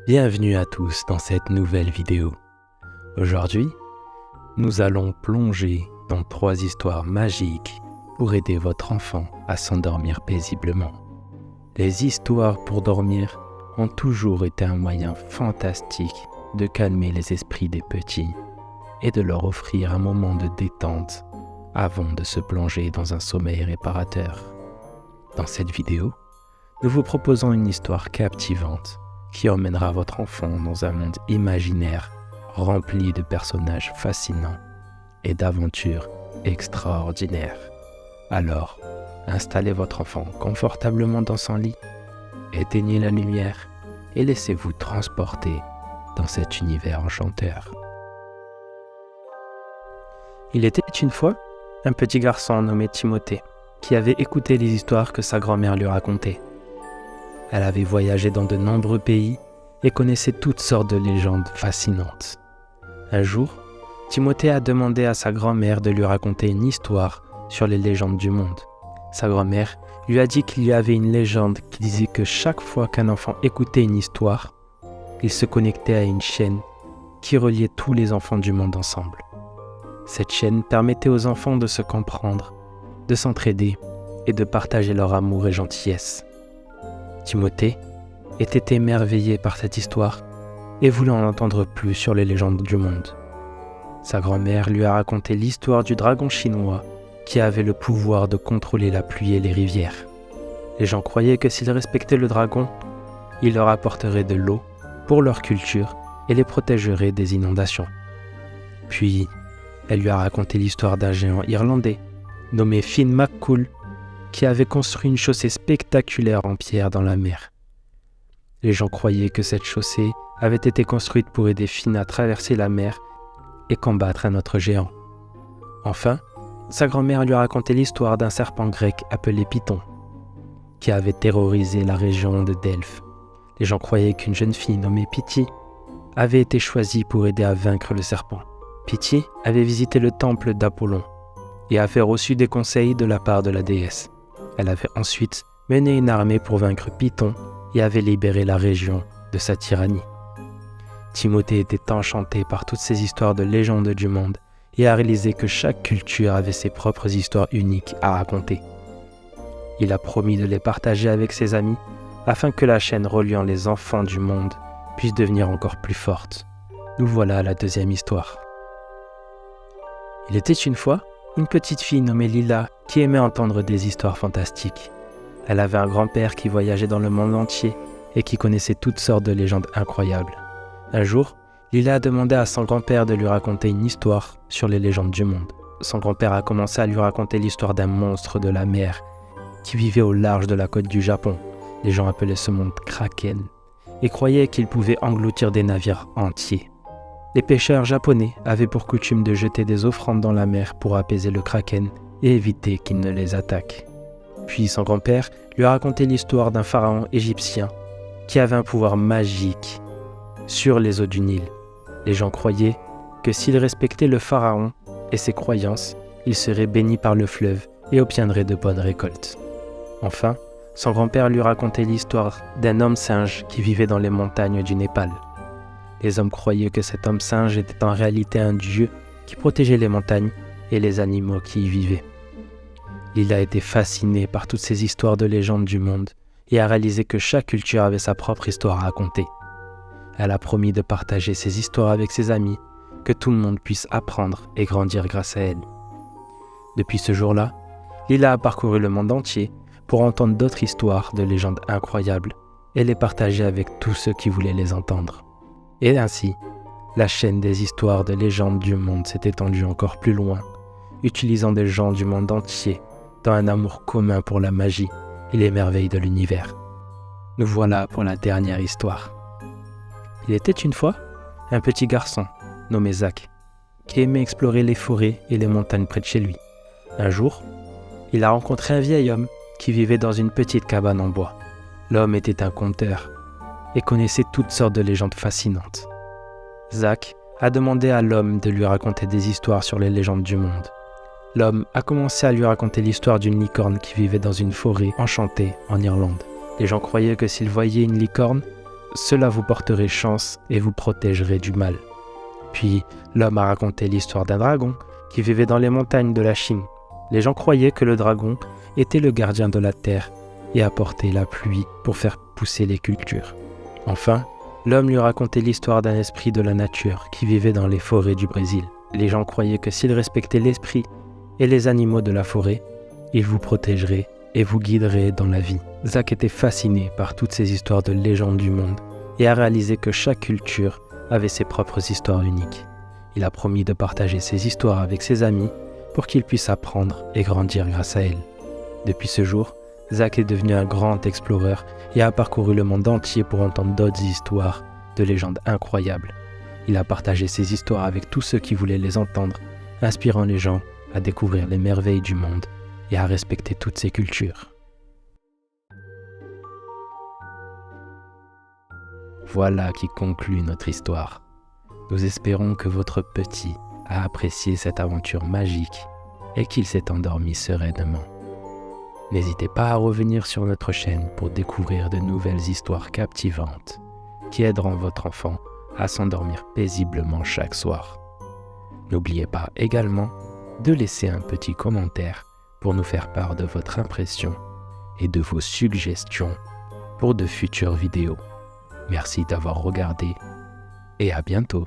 Bienvenue à tous dans cette nouvelle vidéo. Aujourd'hui, nous allons plonger dans 3 histoires magiques pour aider votre enfant à s'endormir paisiblement. Les histoires pour dormir ont toujours été un moyen fantastique de calmer les esprits des petits et de leur offrir un moment de détente avant de se plonger dans un sommeil réparateur. Dans cette vidéo, nous vous proposons une histoire captivante qui emmènera votre enfant dans un monde imaginaire rempli de personnages fascinants et d'aventures extraordinaires. Alors, installez votre enfant confortablement dans son lit, éteignez la lumière et laissez-vous transporter dans cet univers enchanteur. Il était une fois un petit garçon nommé Timothée qui avait écouté les histoires que sa grand-mère lui racontait. Elle avait voyagé dans de nombreux pays et connaissait toutes sortes de légendes fascinantes. Un jour, Timothée a demandé à sa grand-mère de lui raconter une histoire sur les légendes du monde. Sa grand-mère lui a dit qu'il y avait une légende qui disait que chaque fois qu'un enfant écoutait une histoire, il se connectait à une chaîne qui reliait tous les enfants du monde ensemble. Cette chaîne permettait aux enfants de se comprendre, de s'entraider et de partager leur amour et gentillesse. Timothée était émerveillé par cette histoire et voulait en entendre plus sur les légendes du monde. Sa grand-mère lui a raconté l'histoire du dragon chinois qui avait le pouvoir de contrôler la pluie et les rivières. Les gens croyaient que s'ils respectaient le dragon, il leur apporterait de l'eau pour leur culture et les protégerait des inondations. Puis, elle lui a raconté l'histoire d'un géant irlandais nommé Finn McCool qui avait construit une chaussée spectaculaire en pierre dans la mer. Les gens croyaient que cette chaussée avait été construite pour aider Finn à traverser la mer et combattre un autre géant. Enfin, sa grand-mère lui a raconté l'histoire d'un serpent grec appelé Python, qui avait terrorisé la région de Delphes. Les gens croyaient qu'une jeune fille nommée Pythie avait été choisie pour aider à vaincre le serpent. Pythie avait visité le temple d'Apollon et avait reçu des conseils de la part de la déesse. Elle avait ensuite mené une armée pour vaincre Python et avait libéré la région de sa tyrannie. Timothée était enchanté par toutes ces histoires de légendes du monde et a réalisé que chaque culture avait ses propres histoires uniques à raconter. Il a promis de les partager avec ses amis afin que la chaîne reliant les enfants du monde puisse devenir encore plus forte. Nous voilà à la deuxième histoire. Il était une fois une petite fille nommée Lila qui aimait entendre des histoires fantastiques. Elle avait un grand-père qui voyageait dans le monde entier et qui connaissait toutes sortes de légendes incroyables. Un jour, Lila a demandé à son grand-père de lui raconter une histoire sur les légendes du monde. Son grand-père a commencé à lui raconter l'histoire d'un monstre de la mer qui vivait au large de la côte du Japon. Les gens appelaient ce monde Kraken et croyaient qu'il pouvait engloutir des navires entiers. Les pêcheurs japonais avaient pour coutume de jeter des offrandes dans la mer pour apaiser le kraken et éviter qu'il ne les attaque. Puis son grand-père lui a raconté l'histoire d'un pharaon égyptien qui avait un pouvoir magique sur les eaux du Nil. Les gens croyaient que s'ils respectaient le pharaon et ses croyances, ils seraient bénis par le fleuve et obtiendraient de bonnes récoltes. Enfin, son grand-père lui racontait l'histoire d'un homme singe qui vivait dans les montagnes du Népal. Les hommes croyaient que cet homme singe était en réalité un dieu qui protégeait les montagnes et les animaux qui y vivaient. Lila était fascinée par toutes ces histoires de légendes du monde et a réalisé que chaque culture avait sa propre histoire à raconter. Elle a promis de partager ces histoires avec ses amis, que tout le monde puisse apprendre et grandir grâce à elle. Depuis ce jour-là, Lila a parcouru le monde entier pour entendre d'autres histoires de légendes incroyables et les partager avec tous ceux qui voulaient les entendre. Et ainsi, la chaîne des histoires de légendes du monde s'est étendue encore plus loin, utilisant des gens du monde entier dans un amour commun pour la magie et les merveilles de l'univers. Nous voilà pour la dernière histoire. Il était une fois un petit garçon nommé Zach qui aimait explorer les forêts et les montagnes près de chez lui. Un jour, il a rencontré un vieil homme qui vivait dans une petite cabane en bois. L'homme était un conteur et connaissait toutes sortes de légendes fascinantes. Zach a demandé à l'homme de lui raconter des histoires sur les légendes du monde. L'homme a commencé à lui raconter l'histoire d'une licorne qui vivait dans une forêt enchantée en Irlande. Les gens croyaient que s'ils voyaient une licorne, cela vous porterait chance et vous protégerait du mal. Puis, l'homme a raconté l'histoire d'un dragon qui vivait dans les montagnes de la Chine. Les gens croyaient que le dragon était le gardien de la terre et apportait la pluie pour faire pousser les cultures. Enfin, l'homme lui racontait l'histoire d'un esprit de la nature qui vivait dans les forêts du Brésil. Les gens croyaient que s'il respectait l'esprit et les animaux de la forêt, il vous protégerait et vous guiderait dans la vie. Zach était fasciné par toutes ces histoires de légendes du monde et a réalisé que chaque culture avait ses propres histoires uniques. Il a promis de partager ses histoires avec ses amis pour qu'ils puissent apprendre et grandir grâce à elles. Depuis ce jour, Zach est devenu un grand explorer et a parcouru le monde entier pour entendre d'autres histoires de légendes incroyables. Il a partagé ses histoires avec tous ceux qui voulaient les entendre, inspirant les gens à découvrir les merveilles du monde et à respecter toutes ces cultures. Voilà qui conclut notre histoire. Nous espérons que votre petit a apprécié cette aventure magique et qu'il s'est endormi sereinement. N'hésitez pas à revenir sur notre chaîne pour découvrir de nouvelles histoires captivantes qui aideront votre enfant à s'endormir paisiblement chaque soir. N'oubliez pas également de laisser un petit commentaire pour nous faire part de votre impression et de vos suggestions pour de futures vidéos. Merci d'avoir regardé et à bientôt.